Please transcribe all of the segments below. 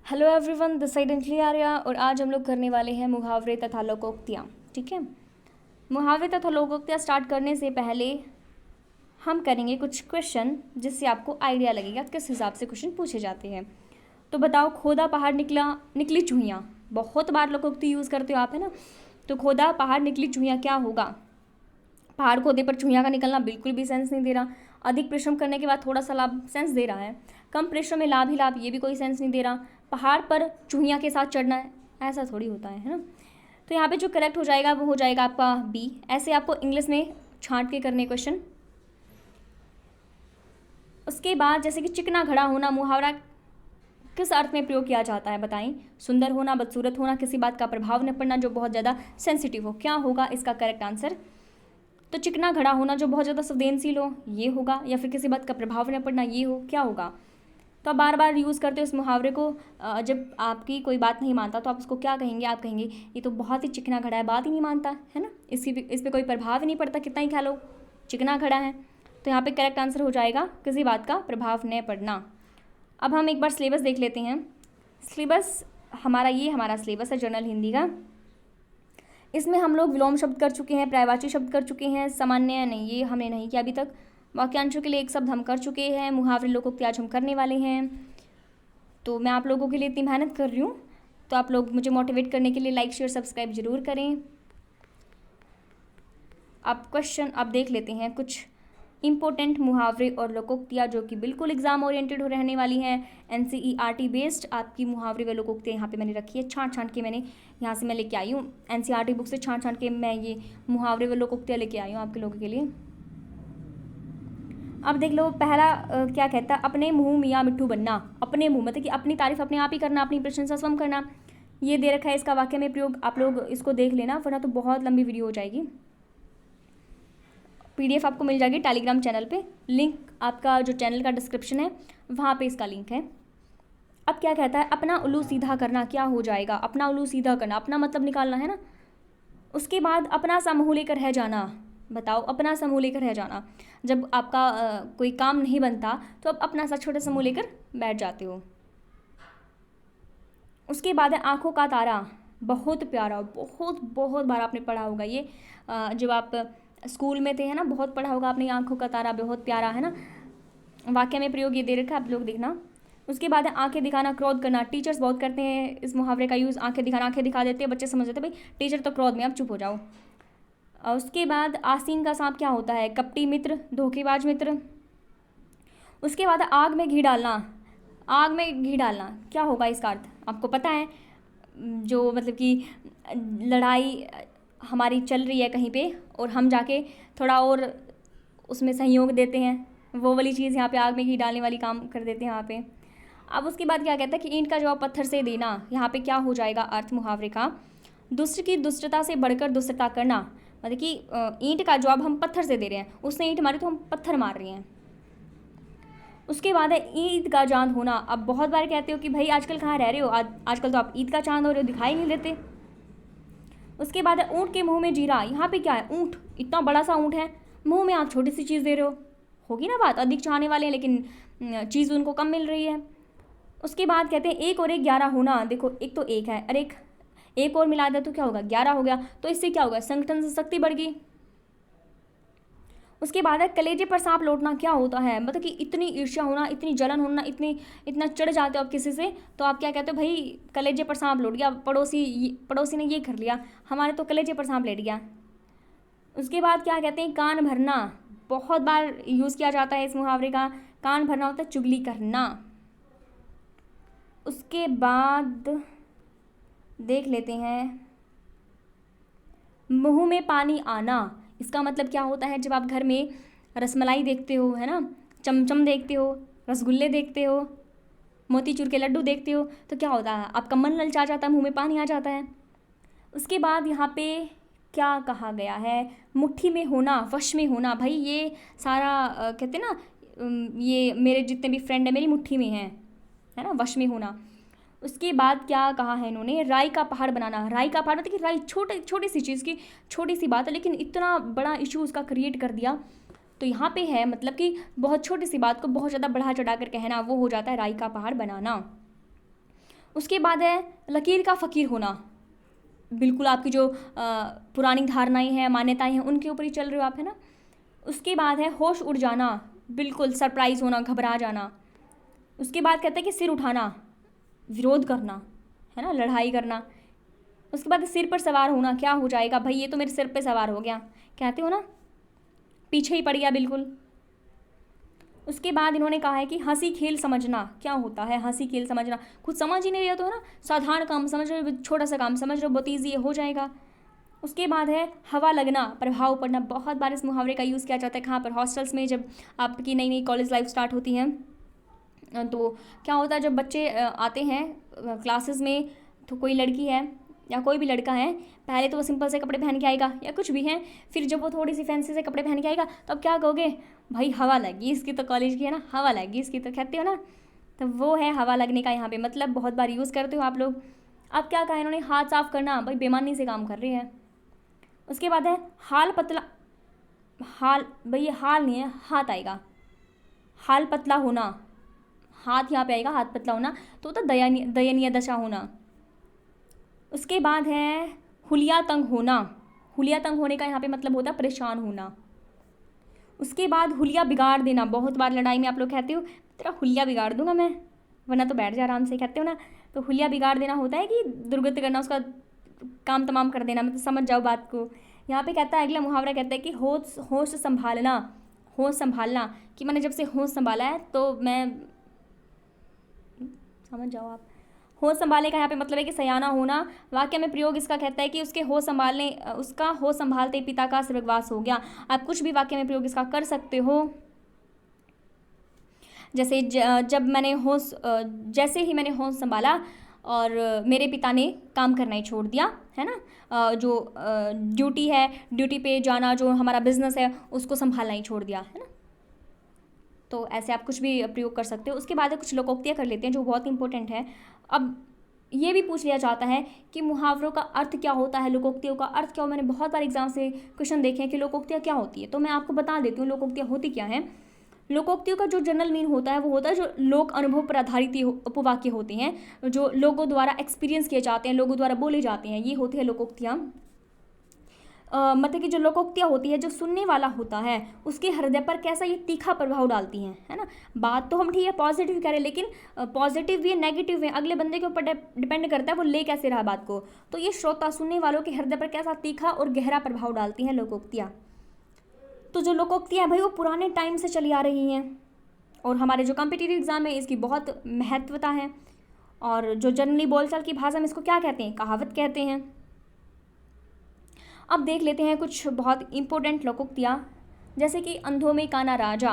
Hello everyone, this side Anjali Arya और आज हम लोग करने वाले हैं मुहावरे तथा लोकोक्तियाँ। ठीक है। मुहावरे तथा लोकोक्तियाँ स्टार्ट करने से पहले हम करेंगे कुछ क्वेश्चन जिससे आपको आइडिया लगेगा किस हिसाब से क्वेश्चन पूछे जाते हैं। तो बताओ, खोदा पहाड़ निकली चूहियाँ। बहुत बार लोकोक्ति यूज़ करते हो आप, है ना। तो खोदा पहाड़ निकली चूहियाँ क्या होगा? पहाड़ खोदे पर चूहियाँ का निकलना बिल्कुल भी सेंस नहीं दे रहा। अधिक परिश्रम करने के बाद थोड़ा सा लाभ सेंस दे रहा है। कम परिश्रम में लाभ ही लाभ, ये भी कोई सेंस नहीं दे रहा। पहाड़ पर चूहियाँ के साथ चढ़ना है, ऐसा थोड़ी होता है ना। तो यहाँ पे जो करेक्ट हो जाएगा वो हो जाएगा आपका बी। ऐसे आपको इंग्लिश में छांट के करने क्वेश्चन। उसके बाद जैसे कि चिकना घड़ा होना मुहावरा किस अर्थ में प्रयोग किया जाता है बताएं? सुंदर होना, बदसूरत होना, किसी बात का प्रभाव न पड़ना जो बहुत ज़्यादा सेंसिटिव हो। क्या होगा इसका करेक्ट आंसर? तो चिकना घड़ा होना जो बहुत ज़्यादा संवेदनशील हो, ये होगा। या फिर किसी बात का प्रभाव न पड़ना, ये हो। क्या होगा? तो आप बार बार यूज़ करते हो इस मुहावरे को। जब आपकी कोई बात नहीं मानता तो आप उसको क्या कहेंगे? आप कहेंगे ये तो बहुत ही चिकना घड़ा है, बात ही नहीं मानता, है ना। इस पर कोई प्रभाव ही नहीं पड़ता, कितना ही खा लो, चिकना घड़ा है। तो यहाँ पे करेक्ट आंसर हो जाएगा किसी बात का प्रभाव न पड़ना। अब हम एक बार सिलेबस देख लेते हैं। सिलेबस हमारा सिलेबस है जनरल हिंदी का। इसमें हम लोग विलोम शब्द कर चुके हैं, पर्यायवाची शब्द कर चुके हैं, सामान्य नहीं, ये हमने नहीं किया अभी तक। वाक्यांशों के लिए एक शब्द हम कर चुके हैं, मुहावरे लोकोक्ति आज हम करने वाले हैं। तो मैं आप लोगों के लिए इतनी मेहनत कर रही हूँ, तो आप लोग मुझे मोटिवेट करने के लिए लाइक शेयर सब्सक्राइब जरूर करें। अब क्वेश्चन आप देख लेते हैं कुछ इम्पोर्टेंट मुहावरे और लोकोक्तियाँ जो कि बिल्कुल एग्जाम ओरिएंटेड हो रहने वाली हैं। NCERT बेस्ड आपकी मुहावरे व लोकोक्तियाँ यहाँ पे मैंने रखी है, छांट के मैंने यहाँ से मैं लेके आई हूँ। NCERT बुक से छांट के मैं ये मुहावरे व लोकोक्तियाँ लेके आई हूँ आपके लोगों के लिए। अब देख लो, पहला क्या कहता है? अपने मुँह मियाँ मिट्ठू बनना। अपने मुँह मतलब कि अपनी तारीफ अपने आप ही करना, अपनी प्रशंसा स्वयं करना। ये दे रखा है, इसका वाक्य में प्रयोग आप लोग इसको देख लेना, वरना तो बहुत लंबी वीडियो हो जाएगी। PDF आपको मिल जाएगी टेलीग्राम चैनल पे, लिंक आपका जो चैनल का डिस्क्रिप्शन है वहाँ पे इसका लिंक है। अब क्या कहता है? अपना उल्लू सीधा करना। क्या हो जाएगा? अपना उल्लू सीधा करना, अपना मतलब निकालना है ना। उसके बाद अपना सा मुँह लेकर रह जाना। बताओ, अपना सा मुँह लेकर रह जाना, जब आपका कोई काम नहीं बनता तो आप अपना सा छोटा सा मुँह लेकर बैठ जाते हो। उसके बाद है आँखों का तारा। बहुत प्यारा, बहुत बहुत बार आपने पढ़ा होगा ये, जब आप स्कूल में थे, है ना, बहुत पढ़ा होगा आपने। आँखों का तारा बहुत प्यारा, है ना। वाक्य में प्रयोग ये दे रखा है, आप लोग देखना। उसके बाद है आंखें दिखाना, क्रोध करना। टीचर्स बहुत करते हैं इस मुहावरे का यूज़, आंखें दिखाना। आंखें दिखा देते हैं, बच्चे समझ जाते हैं भाई टीचर तो क्रोध में, अब चुप हो जाओ। और उसके बाद आसीन का सांप क्या होता है? कपटी मित्र, धोखेबाज मित्र। उसके बाद आग में घी डालना। आग में घी डालना क्या होगा इसका अर्थ? आपको पता है, जो मतलब कि लड़ाई हमारी चल रही है कहीं पे और हम जाके थोड़ा और उसमें सहयोग देते हैं, वो वाली चीज़ यहाँ पे आग में घी डालने वाली काम कर देते हैं यहाँ पे। अब उसके बाद क्या कहता है कि ईंट का जवाब पत्थर से देना। यहाँ पे क्या हो जाएगा अर्थ मुहावरे का? दुष्ट की दुष्टता से बढ़कर दुष्टता करना। मतलब कि ईंट का जवाब हम पत्थर से दे रहे हैं, उसने ईंट मारी तो हम पत्थर मार रहे हैं। उसके बाद है ईद का चांद होना। अब बहुत बार कहते हो कि भाई आजकल कहाँ रह रहे हो, आजकल तो आप ईद का चांद हो रहे हो, दिखाई नहीं देते। उसके बाद है ऊँट के मुंह में जीरा। यहाँ पे क्या है? ऊँट, इतना बड़ा सा ऊँट है, मुंह में आप छोटी सी चीज़ दे रहे हो, होगी ना बात। अधिक चाहने वाले हैं लेकिन चीज़ उनको कम मिल रही है। उसके बाद कहते हैं एक और एक 11 होना। देखो, एक तो एक है और एक और मिला दे तो क्या होगा? 11 हो गया। तो इससे क्या होगा? संगठन से शक्ति बढ़ गई। उसके बाद है कलेजे पर सांप लौटना। क्या होता है? मतलब कि इतनी ईर्ष्या होना, इतनी जलन होना, इतना चढ़ जाते हो आप किसी से, तो आप क्या कहते हो? भाई कलेजे पर सांप लौट गया, पड़ोसी ने ये कर लिया, हमारे तो कलेजे पर सांप लेट गया। उसके बाद क्या कहते हैं? कान भरना। बहुत बार यूज़ किया जाता है इस मुहावरे का। कान भरना होता है चुगली करना। उसके बाद देख लेते हैं मुंह में पानी आना। इसका मतलब क्या होता है? जब आप घर में रसमलाई देखते हो, है ना, चमचम देखते हो, रसगुल्ले देखते हो, मोतीचूर के लड्डू देखते हो, तो क्या होता है? आपका मन ललचा जाता है, मुंह में पानी आ जाता है। उसके बाद यहाँ पे क्या कहा गया है? मुट्ठी में होना, वश में होना। भाई ये सारा कहते हैं ना, ये मेरे जितने भी फ्रेंड है मेरी मुट्ठी में हैं, है ना, वश में होना। उसके बाद क्या कहा है इन्होंने? राई का पहाड़ बनाना। राई का पहाड़ मतलब कि राई छोटी सी चीज़ की छोटी सी बात है, लेकिन इतना बड़ा इशू उसका क्रिएट कर दिया। तो यहाँ पे है मतलब कि बहुत छोटी सी बात को बहुत ज़्यादा बढ़ा चढ़ा कर कहना, वो हो जाता है राई का पहाड़ बनाना। उसके बाद है लकीर का फ़कीर होना, बिल्कुल आपकी जो पुरानी धारणाएं हैं, मान्यताएं हैं, उनके ऊपर ही चल रहे हो आप, है ना। उसके बाद है होश उड़ जाना, बिल्कुल सरप्राइज़ होना, घबरा जाना। उसके बाद कहते हैं कि सिर उठाना, विरोध करना, है ना, लड़ाई करना। उसके बाद सिर पर सवार होना, क्या हो जाएगा भाई, ये तो मेरे सिर पे सवार हो गया, कहते हो ना, पीछे ही पड़ गया बिल्कुल। उसके बाद इन्होंने कहा है कि हंसी खेल समझना, क्या होता है हंसी खेल समझना, कुछ समझ ही नहीं रहा तो, है ना, साधारण काम समझ रहे हो, छोटा सा काम समझ रहे हो, बहुत ईजी हो जाएगा। उसके बाद है हवा लगना, प्रभाव पड़ना। बहुत बार इस मुहावरे का यूज़ किया जाता है कहाँ पर, हॉस्टल्स में, जब आपकी नई नई कॉलेज लाइफ स्टार्ट होती है तो क्या होता है, जब बच्चे आते हैं क्लासेस में, तो कोई लड़की है या कोई भी लड़का है, पहले तो वो सिंपल से कपड़े पहन के आएगा या कुछ भी है, फिर जब वो थोड़ी सी फैंसी से कपड़े पहन के आएगा तो अब क्या कहोगे, भाई हवा लगी इसकी तो, कॉलेज की है ना, हवा लगी इसकी तो, कहते हो ना। तो वो है हवा लगने का यहाँ पे मतलब, बहुत बार यूज़ करते हो आप लोग। अब क्या कहा इन्होंने, हाथ साफ करना, भाई बेईमानी से काम कर रही है। उसके बाद है हाल पतला, हाल, भाई ये हाल नहीं है, हाथ आएगा, हाल पतला होना, हाथ यहाँ पे आएगा, हाथ पतला होना, तो दयनीय दशा होना। उसके बाद है हुलिया तंग होना, हुलिया तंग होने का यहाँ पे मतलब होता है परेशान होना। उसके बाद हुलिया बिगाड़ देना, बहुत बार लड़ाई में आप लोग कहते हो तेरा हुलिया बिगाड़ दूंगा मैं, वरना तो बैठ जा आराम से, कहते हो ना। तो हुलिया बिगाड़ देना होता है कि दुर्गति करना, उसका काम तमाम कर देना, मतलब समझ जाओ बात को। यहाँ पे कहता है अगला मुहावरा, कहता है कि होश होश संभालना, होश संभालना, कि मैंने जब से होश संभाला है तो मैं, समझ जाओ आप। होश संभालने का यहाँ पे मतलब है कि सयाना होना। वाक्य में प्रयोग इसका कहता है कि उसके होश संभालने, उसका होश संभालते पिता का स्वर्गवास हो गया। आप कुछ भी वाक्य में प्रयोग इसका कर सकते हो, जैसे जब मैंने होश, जैसे ही मैंने होश संभाला और मेरे पिता ने काम करना ही छोड़ दिया, है ना, जो ड्यूटी है, ड्यूटी पे जाना, जो हमारा बिजनेस है उसको संभालना ही छोड़ दिया, है ना। तो ऐसे आप कुछ भी प्रयोग कर सकते हो। उसके बाद कुछ लोकोक्तियाँ कर लेते हैं जो बहुत इंपॉर्टेंट है। अब ये भी पूछ लिया जाता है कि मुहावरों का अर्थ क्या होता है, लोकोक्तियों का अर्थ क्या हो। मैंने बहुत बार एग्जाम से क्वेश्चन देखे हैं कि लोकोक्तियाँ क्या होती है, तो मैं आपको बता देती हूँ लोकोक्तियाँ होती क्या हैं। लोकोक्तियों का जो जनरल मीन होता है वो होता है जो लोक अनुभव पर आधारित उपवाक्य होते हैं, जो लोगों द्वारा एक्सपीरियंस किए जाते हैं, लोगों द्वारा बोले जाते हैं, ये होती है लोकोक्तियाँ। मतलब कि जो लोकोक्तियाँ होती है, जो सुनने वाला होता है उसके हृदय पर कैसा ये तीखा प्रभाव डालती हैं, है ना। बात तो हम ठीक है पॉजिटिव करें, लेकिन पॉजिटिव भी है नेगेटिव है, अगले बंदे के ऊपर डिपेंड करता है वो ले कैसे रहा बात को। तो ये श्रोता, सुनने वालों के हृदय पर कैसा तीखा और गहरा प्रभाव डालती हैं लोकोक्तियाँ। तो जो लोकोक्तियाँ हैं भाई वो पुराने टाइम से चली आ रही हैं, और हमारे जो कॉम्पिटिटिव एग्जाम है इसकी बहुत महत्वता है। और जो जनरली बोलचाल की भाषा में इसको क्या कहते हैं, कहावत कहते हैं। अब देख लेते हैं कुछ बहुत इंपॉर्टेंट लोकोक्तियाँ, जैसे कि अंधों में काना राजा,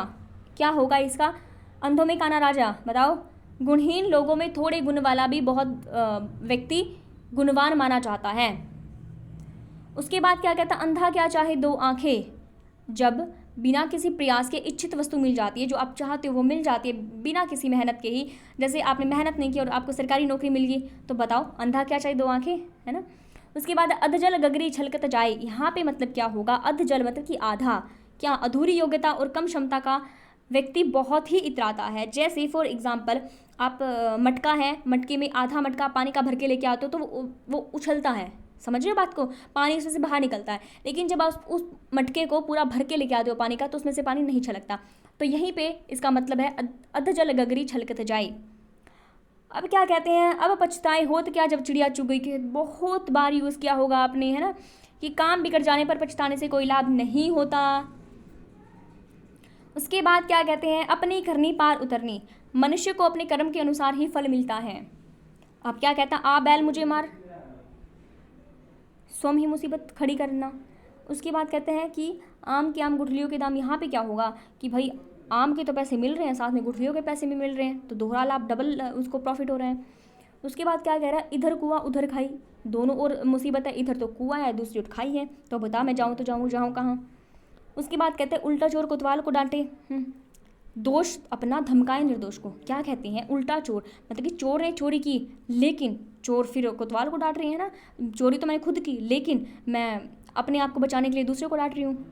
क्या होगा इसका। अंधों में काना राजा, बताओ। गुणहीन लोगों में थोड़े गुण वाला भी बहुत व्यक्ति गुणवान माना जाता है। उसके बाद क्या कहता है, अंधा क्या चाहे दो आंखें, जब बिना किसी प्रयास के इच्छित वस्तु मिल जाती है, जो आप चाहते हो वो मिल जाती है बिना किसी मेहनत के ही। जैसे आपने मेहनत नहीं की और आपको सरकारी नौकरी मिल गई, तो बताओ अंधा क्या चाहिए दो आंखें, है ना। उसके बाद अधजल गगरी छलकत जाए, यहाँ पे मतलब क्या होगा, अधजल मतलब कि आधा, क्या अधूरी योग्यता और कम क्षमता का व्यक्ति बहुत ही इतराता है। जैसे फॉर एग्जाम्पल आप मटका है, मटके में आधा मटका पानी का भर के लेके आते हो तो वो उछलता है, समझ रहे हो बात को, पानी उसमें से बाहर निकलता है। लेकिन जब आप उस मटके को पूरा भर के लेके आते हो पानी का, तो उसमें से पानी नहीं छलकता। तो यहीं पे इसका मतलब है अधजल गगरी छलकत जाए। अब क्या कहते हैं, अब पछताए होत क्या जब चिड़िया चुग गई, के बहुत बार यूज़ किया होगा आपने, है ना, कि काम बिगड़ जाने पर पछताने से कोई लाभ नहीं होता। उसके बाद क्या कहते हैं, अपनी करनी पार उतरनी, मनुष्य को अपने कर्म के अनुसार ही फल मिलता है। अब क्या कहता है, आ बैल मुझे मार, स्वयं ही मुसीबत खड़ी करना। उसके बाद कहते हैं कि आम के आम गुठलियों के दाम, यहाँ पे क्या होगा कि भाई आम के तो पैसे मिल रहे हैं, साथ में गुठलियों के पैसे भी मिल रहे हैं, तो दोहरा लाभ, डबल उसको प्रॉफिट हो रहा है। उसके बाद क्या कह रहा है, इधर कुआं उधर खाई, दोनों और मुसीबत है, इधर तो कुआं है दूसरी ओर खाई है, तो बता मैं जाऊँ तो जाऊँ कहाँ। उसके बाद कहते हैं उल्टा चोर कोतवाल को डांटे, दोष अपना धमकाए निर्दोष को, क्या कहते हैं उल्टा चोर, मतलब कि चोर ने चोरी की लेकिन चोर फिर कोतवाल को डांट रही है ना, चोरी तो मैंने खुद की लेकिन मैं अपने आप को बचाने के लिए दूसरे को डांट रही हूँ।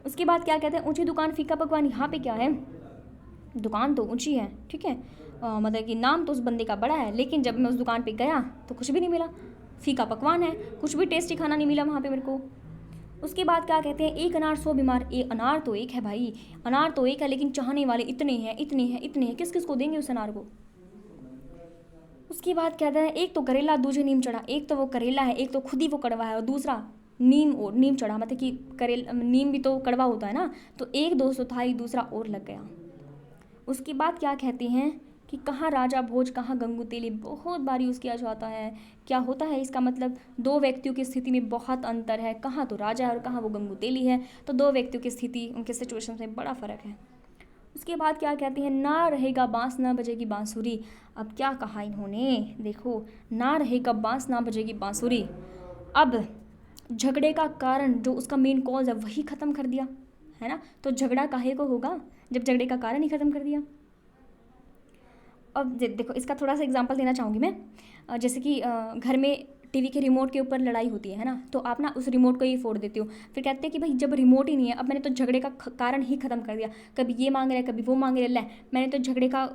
उसके बाद क्या कहते हैं, ऊंची दुकान फीका पकवान, यहाँ पे क्या है, दुकान तो ऊंची है, ठीक है, मतलब कि नाम तो उस बंदे का बड़ा है, लेकिन जब मैं उस दुकान पे गया तो कुछ भी नहीं मिला, फीका पकवान है, कुछ भी टेस्टी खाना नहीं मिला वहाँ पे मेरे को। उसके बाद क्या कहते हैं, एक अनार 100 बीमार। अनार तो एक है भाई, अनार तो एक है, लेकिन चाहने वाले इतने हैं, इतने हैं, इतने हैं, किस किस को देंगे उस अनार को। उसके बाद कहता है, एक तो करेला दूजे नीम चढ़ा। एक तो वो करेला है, एक तो खुद ही वो कड़वा है, और दूसरा नीम चढ़ा, मतलब कि नीम भी तो कड़वा होता है ना, तो एक दोस्त तो था ही, दूसरा और लग गया। उसके बाद क्या कहते हैं कि कहाँ राजा भोज कहाँ गंगू तेली, बहुत बार यूज़ किया जाता है। क्या होता है इसका मतलब, दो व्यक्तियों की स्थिति में बहुत अंतर है, कहाँ तो राजा है और कहाँ वो गंगू तेली है, तो दो व्यक्तियों की स्थिति, उनके सिचुएशन में बड़ा फ़र्क है। उसके बाद क्या कहते हैं, ना रहेगा बांस ना बजेगी बांसुरी। अब क्या कहा इन्होंने, देखो, ना रहेगा बांस ना बजेगी बांसुरी। अब झगड़े का कारण, जो उसका मेन कॉज है, वही ख़त्म कर दिया, है ना। तो झगड़ा काहे को होगा जब झगड़े का कारण ही ख़त्म कर दिया। अब देखो, इसका थोड़ा सा एग्जांपल देना चाहूँगी मैं। जैसे कि घर में टीवी के रिमोट के ऊपर लड़ाई होती है ना, तो आप ना उस रिमोट को ही फोड़ देते हो, फिर कहते हैं कि भाई जब रिमोट ही नहीं है, अब मैंने तो झगड़े का कारण ही ख़त्म कर दिया, कभी ये मांग रहा है कभी वो मांग रहा है, ले मैंने तो झगड़े का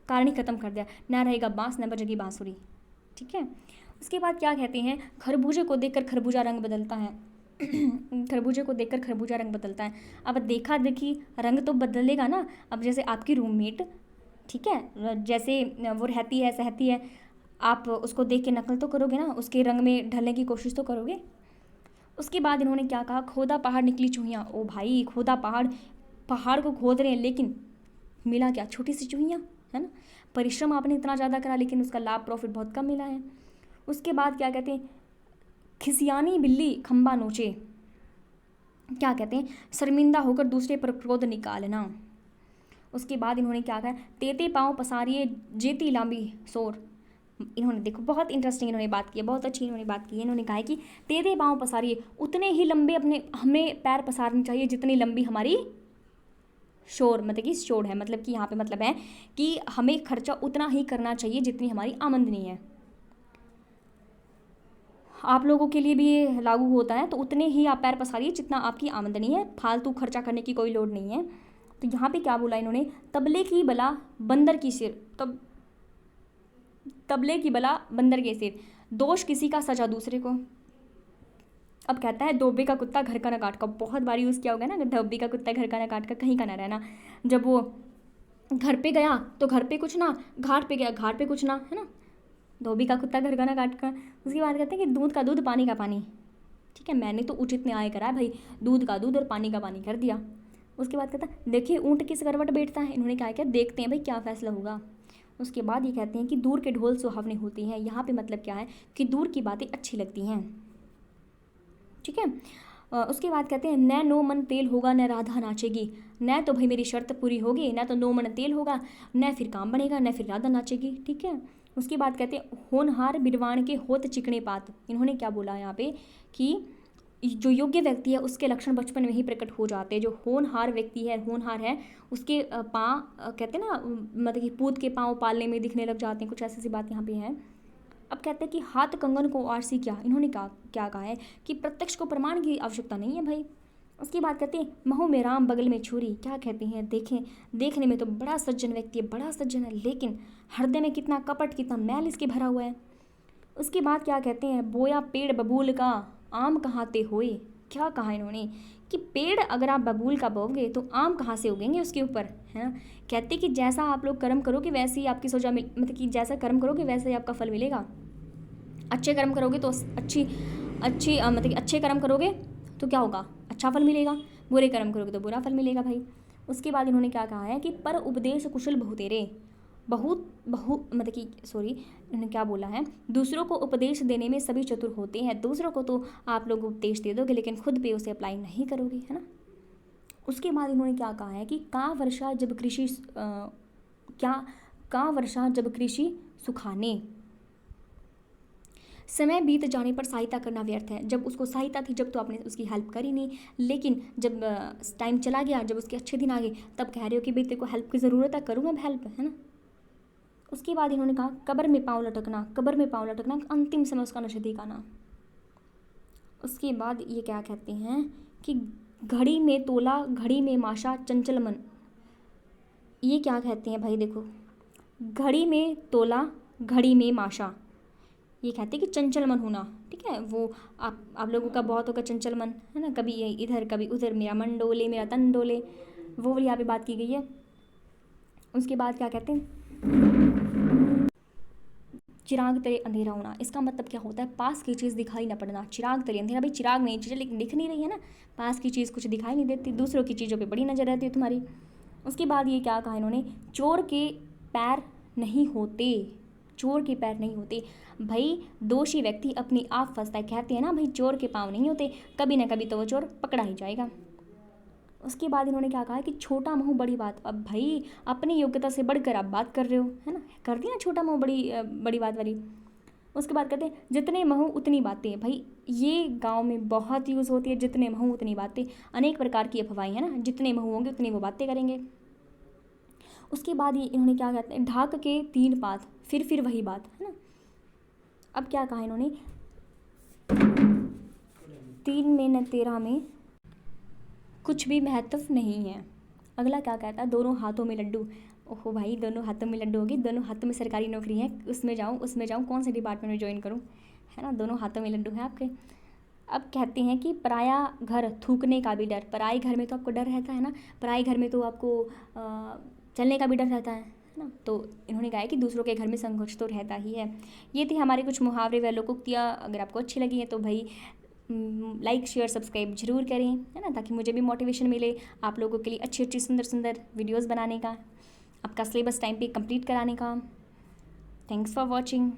कारण ही ख़त्म कर दिया, ना रहेगा बांस ना बजेगी बांसुरी। ठीक है। उसके बाद क्या कहते हैं, खरबूजे को देखकर खरबूजा रंग बदलता है। खरबूजे को देखकर खरबूजा रंग बदलता है। अब देखा देखी रंग तो बदलेगा ना। अब जैसे आपकी रूममेट, ठीक है, जैसे वो रहती है सहती है, आप उसको देख के नकल तो करोगे ना, उसके रंग में ढलने की कोशिश तो करोगे। उसके बाद इन्होंने क्या कहा, खोदा पहाड़ निकली चूहियाँ। ओ भाई, खोदा पहाड़, पहाड़ को खोद रहे हैं, लेकिन मिला क्या, छोटी सी चूहियाँ, है ना। परिश्रम आपने इतना ज़्यादा करा, लेकिन उसका लाभ प्रॉफिट बहुत कम मिला है। उसके बाद क्या कहते हैं, खिसियानी बिल्ली खंबा नोचे। क्या कहते हैं, शर्मिंदा होकर दूसरे पर क्रोध निकालना। उसके बाद इन्होंने क्या कहा, तेते पाँव पसारिए जेती लांबी सोर। इन्होंने देखो बहुत इंटरेस्टिंग इन्होंने बात की है, बहुत अच्छी इन्होंने बात की है। इन्होंने कहा है कि तेते पाँव पसारिए, उतने ही लंबे अपने हमें पैर पसारने चाहिए जितनी लंबी हमारी शोर, मतलब कि शोर है, मतलब कि यहाँ पे मतलब है कि हमें खर्चा उतना ही करना चाहिए जितनी हमारी आमदनी है। आप लोगों के लिए भी ये लागू होता है, तो उतने ही आप पैर पसारिए जितना आपकी आमदनी है, फालतू खर्चा करने की कोई लोड नहीं है। तो यहाँ पे क्या बोला इन्होंने, तबले की बला बंदर की सिर, तबले की बला बंदर के सिर, दोष किसी का सजा दूसरे को। अब कहता है, धोबी का कुत्ता घर का न काट का, बहुत बार यूज़ किया होगा ना, धोबी का कुत्ता घर का न काट का, कहीं का ना रहना। जब वो घर पे गया तो घर पे कुछ ना, घाट पे गया घाट पे कुछ ना, है ना, धोबी का कुत्ता घर का ना काट का। उसकी बात कहते हैं कि दूध का दूध पानी का पानी। ठीक है, मैंने तो उचित न्याय करा है भाई, दूध का दूध और पानी का पानी कर दिया। उसके बाद कहता है, देखिए ऊँट किस करवट बैठता है। इन्होंने कहा क्या, देखते हैं भाई क्या फैसला होगा। उसके बाद ये कहते हैं कि दूर के ढोल सुहावने होती हैं। यहाँ पे मतलब क्या है कि दूर की बातें अच्छी लगती हैं। ठीक है। उसके बाद कहते हैं, न नो मन तेल होगा न राधा नाचेगी। न तो भाई मेरी शर्त पूरी होगी, न तो नो मन तेल होगा, न फिर काम बनेगा, न फिर राधा नाचेगी। ठीक है। उसके बाद कहते हैं, होनहार बिरवान के होत चिकने पात। इन्होंने क्या बोला यहाँ पे कि जो योग्य व्यक्ति है उसके लक्षण बचपन में ही प्रकट हो जाते हैं। जो होनहार व्यक्ति है, होनहार है, उसके पाँव कहते हैं ना, मतलब कि पूत के पाँव पालने में दिखने लग जाते हैं, कुछ ऐसी सी बात यहाँ पे है। अब कहते हैं कि हाथ कंगन को आरसी क्या। इन्होंने क्या कहा है कि प्रत्यक्ष को प्रमाण की आवश्यकता नहीं है भाई। उसकी बात कहते हैं, महू में राम बगल में छुरी। क्या कहते हैं, देखें देखने में तो बड़ा सज्जन व्यक्ति है, बड़ा सज्जन है, लेकिन हृदय में कितना कपट, कितना मैल इसके भरा हुआ है। उसके बाद क्या कहते हैं, बोया पेड़ बबूल का आम कहाँ ते होए। क्या कहा इन्होंने कि पेड़ अगर आप बबूल का बोओगे तो आम कहाँ से उगेंगे उसके ऊपर, है ना। कहते कि जैसा आप लोग कर्म करोगे वैसे ही आपकी सजा मिल, मतलब कि जैसा कर्म करोगे वैसे ही आपका फल मिलेगा। अच्छे कर्म करोगे तो अच्छी अच्छी मतलब कि अच्छे कर्म करोगे तो क्या होगा, अच्छा फल मिलेगा, बुरे कर्म करोगे तो बुरा फल मिलेगा भाई। उसके बाद इन्होंने क्या कहा है कि पर उपदेश कुशल बहुतेरे, मतलब कि सॉरी, इन्होंने क्या बोला है, दूसरों को उपदेश देने में सभी चतुर होते हैं। दूसरों को तो आप लोग उपदेश दे दोगे लेकिन खुद पे उसे अप्लाई नहीं करोगे, है ना। उसके बाद इन्होंने क्या कहा है कि का वर्षा जब कृषि सुखाने, समय बीत जाने पर सहायता करना व्यर्थ है। जब उसको सहायता थी जब तो आपने उसकी हेल्प करी नहीं, लेकिन जब टाइम चला गया, जब उसके अच्छे दिन आ गए, तब कह रहे हो कि भाई तेरे को हेल्प की ज़रूरत है, करूँगा मैं हेल्प, है ना। उसके बाद इन्होंने कहा, कब्र में पाँव लटकना, अंतिम समय उसका नशे आना। उसके बाद ये क्या कहते हैं कि घड़ी में तोला घड़ी में माशा चंचल मन। ये क्या कहते हैं भाई, देखो घड़ी में तोला, घड़ी में माशा। ये कहते हैं कि चंचल मन होना, ठीक है। वो आप लोगों का बहुत होगा चंचल मन, है ना, कभी ये इधर कभी उधर, मेरा मन डोले मेरा तन डोले, वो वाली यहाँ पे बात की गई है। उसके बाद क्या कहते हैं, चिराग तले अंधेरा होना। इसका मतलब क्या होता है, पास की चीज़ दिखाई ना पड़ना। चिराग तले अंधेरा, भाई चिराग नहीं चीज़ें लेकिन दिख नहीं रही है ना, पास की चीज़ कुछ दिखाई नहीं देती, दूसरों की चीज़ों पे बड़ी नज़र रहती है तुम्हारी। उसके बाद ये क्या कहा इन्होंने, चोर के पैर नहीं होते, चोर के पैर नहीं होते। भाई दोषी व्यक्ति अपनी आप फंसता है, कहते हैं ना भाई चोर के पाँव नहीं होते, कभी ना कभी तो वो चोर पकड़ा ही जाएगा। उसके बाद इन्होंने क्या कहा कि छोटा मुँह बड़ी बात। अब भाई अपनी योग्यता से बढ़कर आप बात कर रहे हो, है ना, कर दिया छोटा मुँह बड़ी बात वाली। उसके बाद कहते हैं जितने महू उतनी बातें। भाई ये गांव में बहुत यूज़ होती है, जितने महू उतनी बातें। अनेक प्रकार की अफवाहें हैं ना, जितने महू होंगे उतनी वो बातें करेंगे। उसके बाद ये इन्होंने क्या कहते हैं, ढाक के 3 पात, फिर वही बात, है ना। अब क्या कहा इन्होंने, 3 में न 13 में कुछ भी महत्व नहीं है। अगला क्या कहता है, दोनों हाथों में लड्डू। ओहो भाई, दोनों हाथों में लड्डू होगी, दोनों हाथों में सरकारी नौकरी है, उसमें जाऊँ, कौन से डिपार्टमेंट में ज्वाइन करूँ, है ना, दोनों हाथों में लड्डू हैं आपके। अब कहते हैं कि पराया घर थूकने का भी डर। पराए घर में तो आपको डर रहता है ना, पराए घर में तो आपको चलने का भी डर रहता है ना। तो इन्होंने कहा है कि दूसरों के घर में संकोच तो रहता ही है। ये थी हमारे कुछ मुहावरे व लोकोक्तियाँ। अगर आपको अच्छी लगी है तो भाई लाइक शेयर सब्सक्राइब जरूर करें, है ना, ताकि मुझे भी मोटिवेशन मिले आप लोगों के लिए अच्छी अच्छी सुंदर सुंदर वीडियोस बनाने का, आपका सिलेबस टाइम पे कंप्लीट कराने का। Thanks for watching.